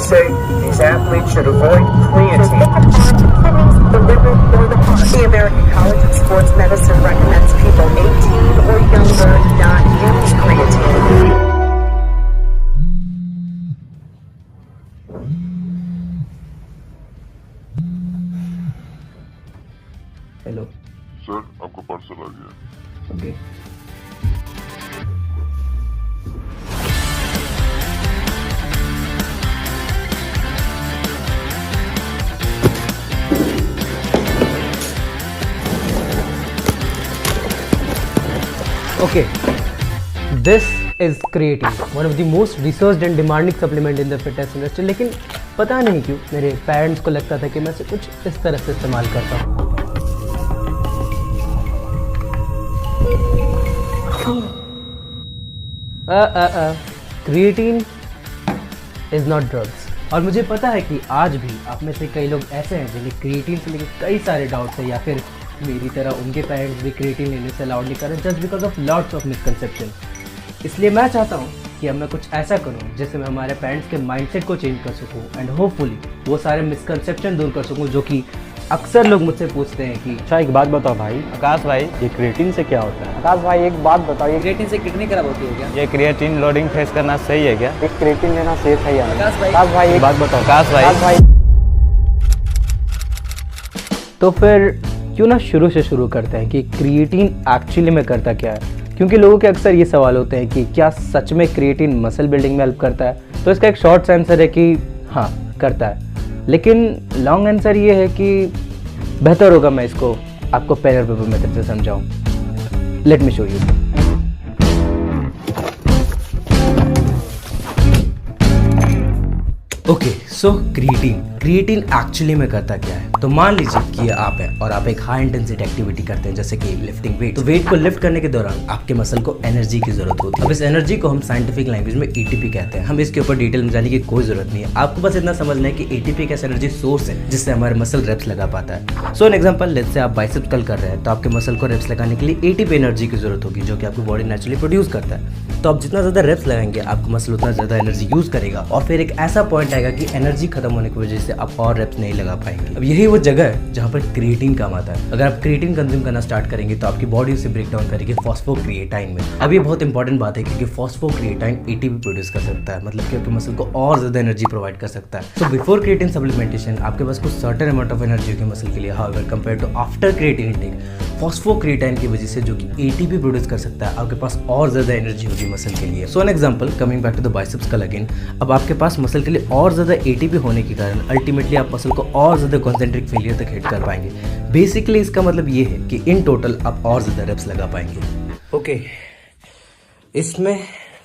say these athletes should avoid creatine. The liver or the heart. The American College of Sports Medicine recommends people 18 or younger not use creatine. Hello sir, आपका parcel आ गया। Okay Okay, this is creatine, one of the most researched and demanding supplement in the fitness industry. लेकिन पता नहीं क्यों मेरे parents को लगता था कि मैं इसे कुछ इस तरह से इस्तेमाल करता हूँ। Creatine is not drugs. और मुझे पता है कि आज भी आप में से कई लोग ऐसे हैं जिन्हें क्रिएटिन से लेकर कई सारे डाउट्स हैं, या फिर मेरी तरह उनके पेरेंट्स भी क्रिएटिन लेने से अलाउड नहीं कर रहे just because of lots of misconception. इसलिए मैं चाहता हूँ कि अब मैं कुछ ऐसा करूँ जिससे मैं हमारे पेरेंट्स के माइंडसेट को चेंज कर सकूँ एंड होपफुली वो सारे मिसकंसेप्शन दूर कर सकूँ जो कि अक्सर लोग मुझसे पूछते हैं कि अच्छा एक बात बताओ भाई। आकाश भाई, ये क्रिएटिन से क्या होता है? आकाश भाई एक बात बताओ, ये क्रिएटिन से किडनी खराब होती है क्या? ये क्रिएटिन लोडिंग फेस करना सही है क्या? एक क्रिएटिन लेना सेफ है यार? आकाश भाई एक बात बताओ आकाश भाई, तो फिर क्यों ना शुरू से शुरू करते हैं कि क्रिएटिन एक्चुअली में करता क्या है। क्योंकि लोगों के अक्सर ये सवाल होते हैं कि क्या सच में क्रिएटिन मसल बिल्डिंग में हेल्प करता है। तो इसका एक शॉर्ट आंसर है कि हाँ करता है, लेकिन लॉन्ग आंसर ये है कि बेहतर होगा मैं इसको आपको पेन और पेपर मेथड से समझाऊं। Let me show you. Okay so creatine actually में करता क्या है। तो मान लीजिए कि ये आप हैं और आप एक हाई इंटेंसिटी एक्टिविटी करते हैं जैसे कि लिफ्टिंग वेट। तो वेट को लिफ्ट करने के दौरान आपके मसल को एनर्जी की जरूरत होती है। अब इस एनर्जी को हम साइंटिफिक लैंग्वेज में एटीपी कहते हैं। हम इसके ऊपर डिटेल में जाने की कोई जरूरत नहीं है, आपको बस इतना समझना है कि एटीपी एक ऐसा एनर्जी सोर्स है जिससे हमारे मसल रेप्स लगा पाता है। सो एन एग्जांपल, लेट्स से आप बाइसेप्स कर्ल कर रहे हैं तो आपके मसल को रेप्स लगाने के लिए एटीपी एनर्जी की जरूरत होगी जो कि आपकी बॉडी नेचुरली प्रोड्यूस करता है। तो आप जितना ज्यादा रेप्स लगाएंगे आपका मसल उतना ज्यादा एनर्जी यूज करेगा और फिर एक ऐसा पॉइंट आएगा कि एनर्जी खत्म होने की वजह से आप और रेप्स नहीं लगा पाएंगे। अब यही वो जगह है जहाँ पर क्रिएटिन काम आता है। अगर आप क्रिएटिन कंज्यूम करना स्टार्ट करेंगे तो आपकी बॉडी उसे ब्रेक डाउन करेगी फॉस्फोक्रिएटाइन में। अब ये बहुत इंपॉर्टेंट बात है क्योंकि फॉस्फोक्रिएटाइन एटीपी प्रोड्यूस कर सकता है, मतलब कि आपके मसल को और ज्यादा एनर्जी प्रोवाइड कर सकता है। तो बिफोर क्रिएटिन सप्लीमेंटेशन आपके पास कुछ सर्टेन अमाउंट ऑफ एनर्जी होगी मसल के लिए। However compare to after creatine intake, phosphocreatine की वजह से जो कि एटीपी प्रोड्यूस कर सकता है आपके पास और ज्यादा एनर्जी होगी मसल के लिए। So an example, coming back to the biceps curl again, अब आपके पास मसल के लिए और ज्यादा एटीपी होने के कारण अल्टीमेटली आप मसल को और ज्यादा कॉन्सेंट्रिक फेलियर तक हिट कर पाएंगे। बेसिकली इसका मतलब ये है कि इन टोटल आप और ज्यादा रेप्स लगा पाएंगे। ओके, इसमें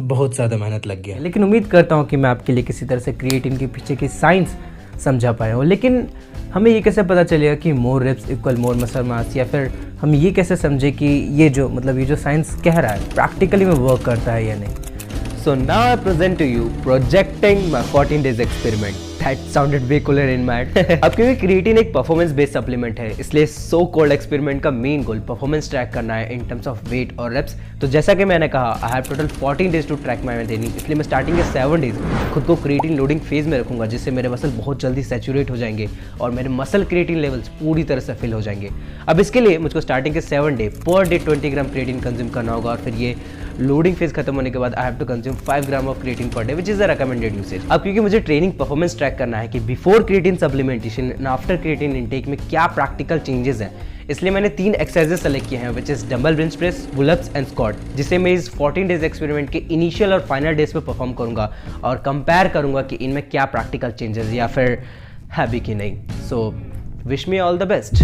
बहुत ज़्यादा मेहनत लग गया, लेकिन उम्मीद करता हूँ कि मैं आपके लिए किसी तरह से क्रिएटिन के पीछे की साइंस समझा पाया हूँ। लेकिन हमें ये कैसे पता चलेगा कि more reps equal more muscle mass, या फिर हम ये कैसे समझे कि ये जो साइंस कह रहा है प्रैक्टिकली में वर्क करता है या नहीं। So now I present to you projecting my 14 days experiment. That sounded way cooler in my head. अब क्योंकि क्रिएटिन एक परफॉर्मेंस बेस्ड सप्लीमेंट है, इसलिए सो कॉल्ड एक्सपेरिमेंट का मेन गोल परफॉर्मेंस ट्रैक करना है इन टर्म्स ऑफ वेट और reps. तो जैसा कि मैंने कहा, I have total 14 days to track my training, इसलिए मैं स्टार्टिंग के 7 डेज खुद को क्रिएटिन लोडिंग फेज में रखूंगा जिससे मेरे मसल बहुत जल्दी सैचुरेट हो जाएंगे और मेरे मसल क्रिएटिन लेवल्स पूरी तरह से फिल हो जाएंगे। अब इसके लिए मुझको स्टार्टिंग के 7 डे पर डे 20 ग्राम क्रिएटिन कंज्यूम करना होगा और फिर ये लोडिंग फेज खत्म होने के बाद I have to consume 5 gram of creatine per day which is the recommended usage. अब क्योंकि मुझे ट्रेनिंग परफॉर्मेंस ट्रैक करना है कि before creatine supplementation and after creatine intake में क्या प्रैक्टिकल चेंजेस हैं, इसलिए मैंने 3 एक्सरसाइजेस सेलेक्ट किए हैं which is dumbbell bench press, pullups and squat, जिसे मैं इस 14 डेज एक्सपेरिमेंट के इनिशियल और फाइनल डेज पे परफॉर्म करूंगा और कंपेयर करूंगा कि इनमें क्या प्रैक्टिकल चेंजेस या फिर है भी कि नहीं। So wish me all the best.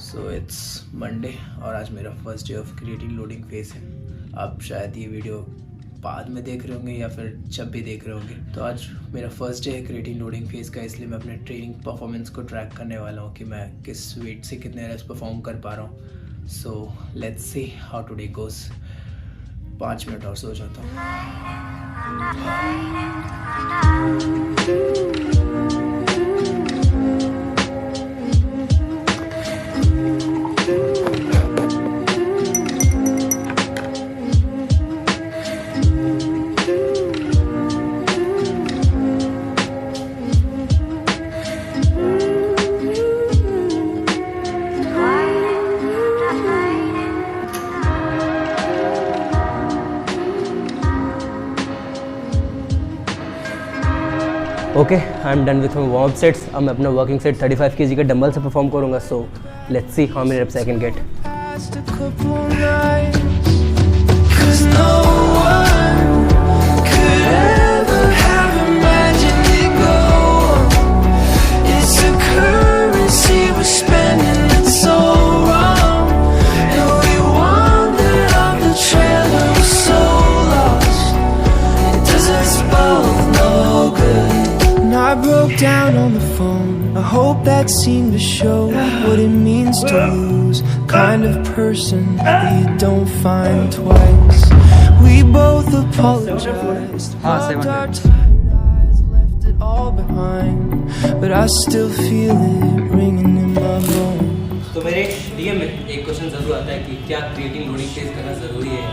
So it's Monday और आज मेरा first day of creatine loading phase है। आप शायद ये वीडियो बाद में देख रहे होंगे या फिर जब भी देख रहे होंगे। तो आज मेरा फर्स्ट डे है क्रिएटिन लोडिंग फेज का, इसलिए मैं अपने ट्रेनिंग परफॉर्मेंस को ट्रैक करने वाला हूँ कि मैं किस वेट से कितने रेप्स परफॉर्म कर पा रहा हूँ। So let's see how today goes. 5 minute और सो जाता हूँ। Okay, I am done with my warm up sets. अब मैं अपना वर्किंग सेट 35 kg के डंबल से परफॉर्म करूँगा। So let's see how many reps I can get. Just a couple nights, 'cause no one could ever have imagined it go. It's a currency we're spending, it's so wrong, and we wandered off the trail and we're so lost. It does us both no good. And I broke down on the phone. I hope that seemed to show what it means to lose. Kind of person that you don't find twice. We both apologized. Rubbed our tired eyes, left it all behind. But I still feel it ringing in my bones. तो मेरे DM में एक question जरूर आता है कि क्या creatine loading face करना ज़रूरी है?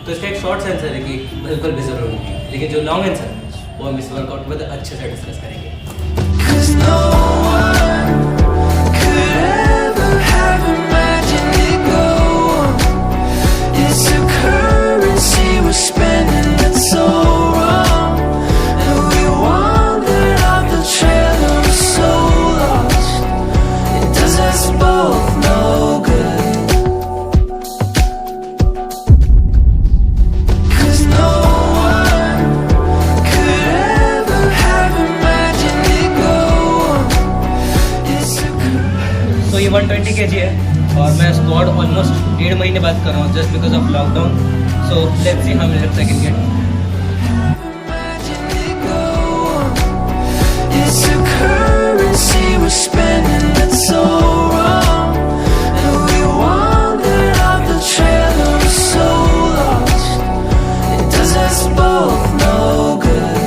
तो इसका एक शॉर्ट आंसर है कि बिल्कुल भी ज़रूरी नहीं है, लेकिन जो लॉन्ग आंसर है वो हम इस वर्कआउट में अच्छे से डिस्कस करेंगे। 'Cause no one could ever have imagined it go. It's a currency we're spending that's so wrong, and we wandered off the trail and we're so lost. It does us both no good. 'Cause no one could ever have imagined it go. It's a तो ये 120 kg है और मैं squad almost 1.5 महीने बाद कर रहा हूँ just because of lockdown. So let's see how many reps I can get. imagine it go. It's a currency we're spending that's so wrong, and we wandered off the trail and we're so lost. It does us both no good.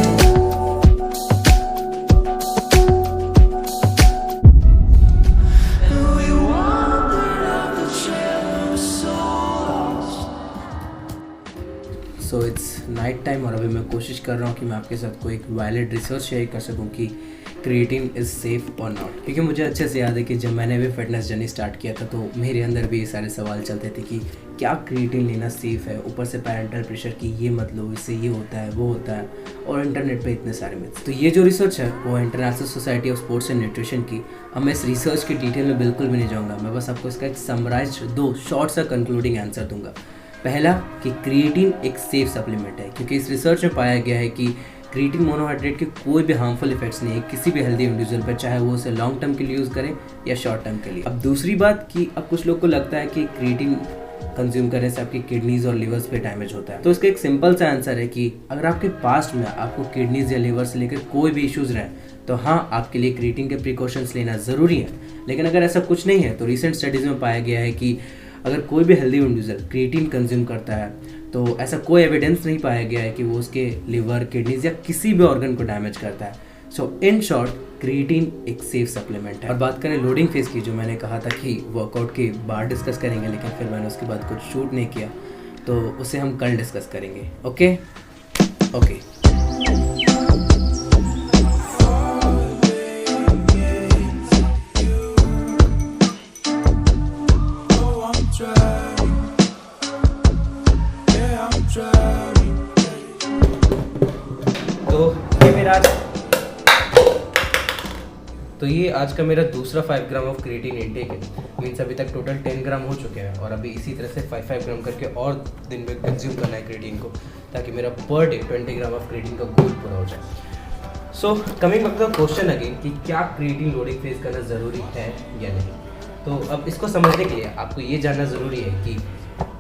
And we wandered off the trail and we're so lost. So it's night time और अभी मैं कोशिश कर रहा हूँ कि मैं आपके साथ कोई एक वैलिड रिसर्च शेयर कर सकूँ कि क्रिएटिन इज़ सेफ और नॉट। क्योंकि मुझे अच्छे से याद है कि जब मैंने भी फिटनेस जर्नी स्टार्ट किया था तो मेरे अंदर भी ये सारे सवाल चलते थे कि क्या क्रिएटिन लेना सेफ़ है, ऊपर से पेरेंटल प्रेशर कि ये मत लो, इससे ये होता है वो होता है, और इंटरनेट पे इतने सारे मिथ्स। तो ये जो रिसर्च है वो international Society of Sports and nutrition की। अब मैं इस रिसर्च की डिटेल में बिल्कुल भी नहीं जाऊँगा, मैं बस आपको इसका एक समराइज 2 शॉर्ट सा कंक्लूडिंग आंसर दूंगा। पहला कि क्रिएटिन एक सेफ सप्लीमेंट है, क्योंकि इस रिसर्च में पाया गया है कि क्रिएटिन मोनोहाइड्रेट के कोई भी हार्मफुल इफेक्ट्स नहीं है किसी भी हेल्दी इंडिविजुअल पर, चाहे वो उसे लॉन्ग टर्म के लिए यूज़ करें या शॉर्ट टर्म के लिए। अब दूसरी बात कि अब कुछ लोग को लगता है कि क्रिएटिन कंज्यूम करने से आपकी किडनीज और लिवर्स पे डैमेज होता है। तो इसका एक सिंपल सा आंसर है कि अगर आपके पास्ट में आपको किडनीज या लिवर से लेकर कोई भी इश्यूज रहे तो हाँ, आपके लिए क्रिएटिन के प्रिकॉशंस लेना ज़रूरी है। लेकिन अगर ऐसा कुछ नहीं है तो रिसेंट स्टडीज़ में पाया गया है कि अगर कोई भी हेल्दी इंडिविजुअल क्रिएटिन कंज्यूम करता है तो ऐसा कोई एविडेंस नहीं पाया गया है कि वो उसके लिवर, किडनीज या किसी भी ऑर्गन को डैमेज करता है। सो इन शॉर्ट क्रिएटिन एक सेफ सप्लीमेंट है। और बात करें लोडिंग फेज की, जो मैंने कहा था कि वर्कआउट के बाद डिस्कस करेंगे, लेकिन फिर मैंने उसके बाद कुछ शूट नहीं किया, तो उसे हम कल डिस्कस करेंगे। Okay okay. तो ये आज का मेरा दूसरा 5 ग्राम ऑफ क्रिएटिन इनटेक है। मीन्स अभी तक टोटल 10 ग्राम हो चुके हैं और अभी इसी तरह से 5 ग्राम करके और दिन में कंज्यूम करना है क्रिएटिन को, ताकि मेरा per day 20 gram of creatine का गोल पूरा हो जाए। So coming back to the question again कि क्या क्रिएटिन लोडिंग फेस करना ज़रूरी है या नहीं। तो अब इसको समझने के लिए आपको ये जानना ज़रूरी है कि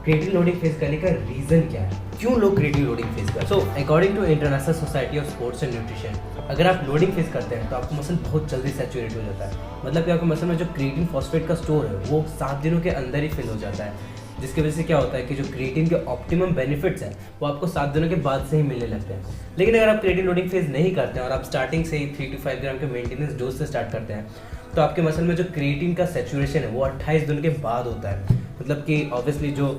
क्रिएटिन लोडिंग फेस करने का रीज़न क्या है, क्यों लोग क्रिएटिन लोडिंग फेस करते हैं। So according to International Society of Sports and Nutrition, अगर आप लोडिंग फेस करते हैं तो आपका मसल बहुत जल्दी सैचुरेट हो जाता है। मतलब कि आपके मसल में जो क्रिएटिन फॉस्फेट का स्टोर है वो 7 दिनों के अंदर ही फिल हो जाता है, जिसकी वजह से क्या होता है कि जो क्रिएटिन के ऑप्टिमम बेनिफिट्स हैं वो आपको 7 दिनों के बाद से ही मिलने लगते हैं। लेकिन अगर आप क्रिएटिन लोडिंग फेज नहीं करते हैं और आप स्टार्टिंग से ही 3 to 5 ग्राम के मेंटेनेंस डोज से स्टार्ट करते हैं, तो आपके मसल में जो क्रिएटिन का सैचुरेशन है वो 28 दिन के बाद होता है। मतलब कि ऑब्वियसली जो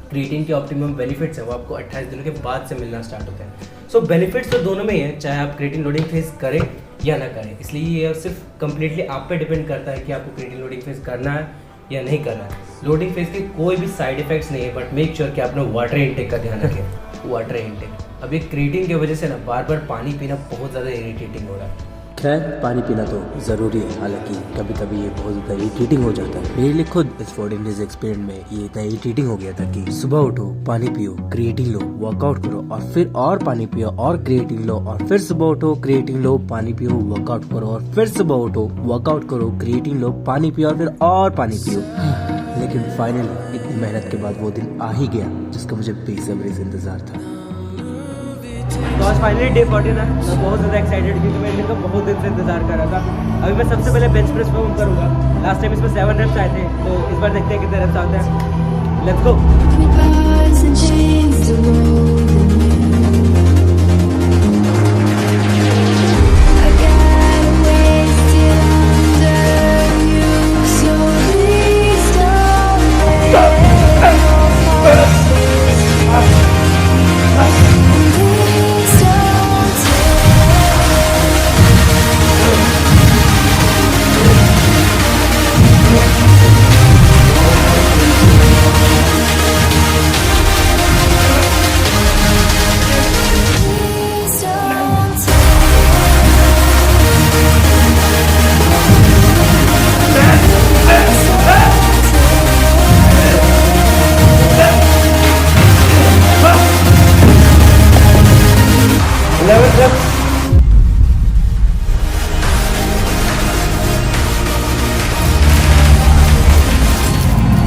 क्रिएटिन के ऑप्टिमम बेनिफिट्स हैं वो आपको 28 दिनों के बाद से मिलना स्टार्ट होते हैं। सो बेनिफिट्स तो दोनों में ही है, चाहे आप क्रिएटिन लोडिंग फेज करें या ना करें। इसलिए ये सिर्फ कंप्लीटली आप पे डिपेंड करता है कि आपको क्रिएटिन लोडिंग फेज करना है या नहीं करना है। लोडिंग फेज के कोई भी साइड इफेक्ट्स नहीं है, बट मेक श्योर कि आपने वाटर इनटेक का ध्यान रखें। Water intake. अब ये क्रिएटिन की वजह से ना बार बार पानी पीना बहुत ज़्यादा इरिटेटिंग हो रहा है। खैर पानी पीना तो ज़रूरी है, हालांकि कभी कभी ये बहुत ज़्यादा इरिटेटिंग हो जाता है। मेरे लिए खुद इस 14 डेज एक्सपेरिमेंट में ये इतना इरिटेटिंग हो गया था कि सुबह उठो, पानी पियो, क्रिएटिन लो, वर्कआउट करो और फिर और पानी पियो और क्रिएटिन लो और फिर सुबह उठो, क्रिएटिन लो, पानी पियो, वर्कआउट करो और फिर सुबह उठो, वर्कआउट करो, क्रिएटिन लो, पानी पियो और फिर और पानी पियो। लेकिन फाइनली इतनी मेहनत के बाद वो दिन आ ही गया जिसका मुझे बेसब्री से इंतजार था। तो आज फाइनली डे 14 है। मैं बहुत ज़्यादा एक्साइटेड क्योंकि मैं इनका बहुत दिन से इंतजार कर रहा था। अभी मैं सबसे पहले बेंच प्रेस परफॉर्म करूँगा। लास्ट टाइम इसमें 7 रेप्स आए थे, तो इस बार देखते हैं कितने रेप्स आते हैं। Let's go. Bars and chains to rolling I got wasted under you, so please don't let go. Please don't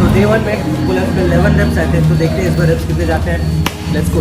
तो डे 1 में पुल अप में 11 रेप्स आए थे, तो देखते हैं इस बार रेप्स कितने जाते हैं। Let's go.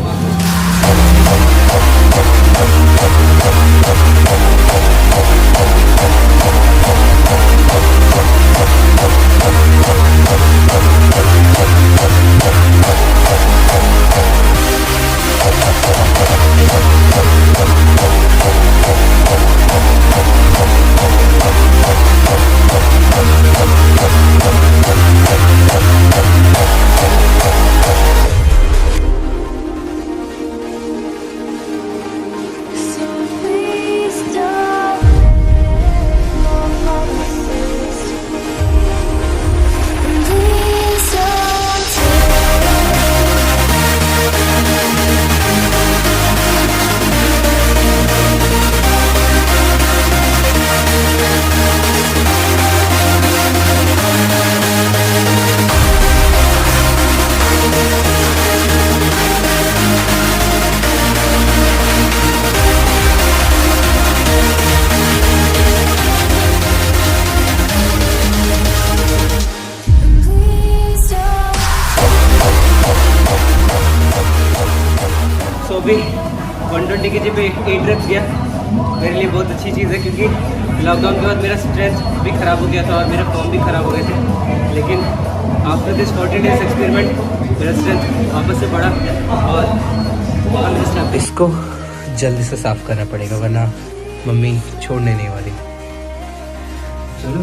So please don't let no promises to me. Please don't please don't सो अभी 120 kg पे 8 रेप्स गया। मेरे लिए बहुत अच्छी चीज़ है क्योंकि लॉकडाउन के बाद मेरा स्ट्रेंथ भी ख़राब हो गया था और मेरा फॉर्म भी ख़राब हो गए थे। लेकिन आफ्टर दिस 14 डेज एक्सपेरिमेंट मेरा स्ट्रेंथ वापस से बढ़ा और इसको जल्दी से साफ करना पड़ेगा वरना मम्मी छोड़ने नहीं वाली। चलो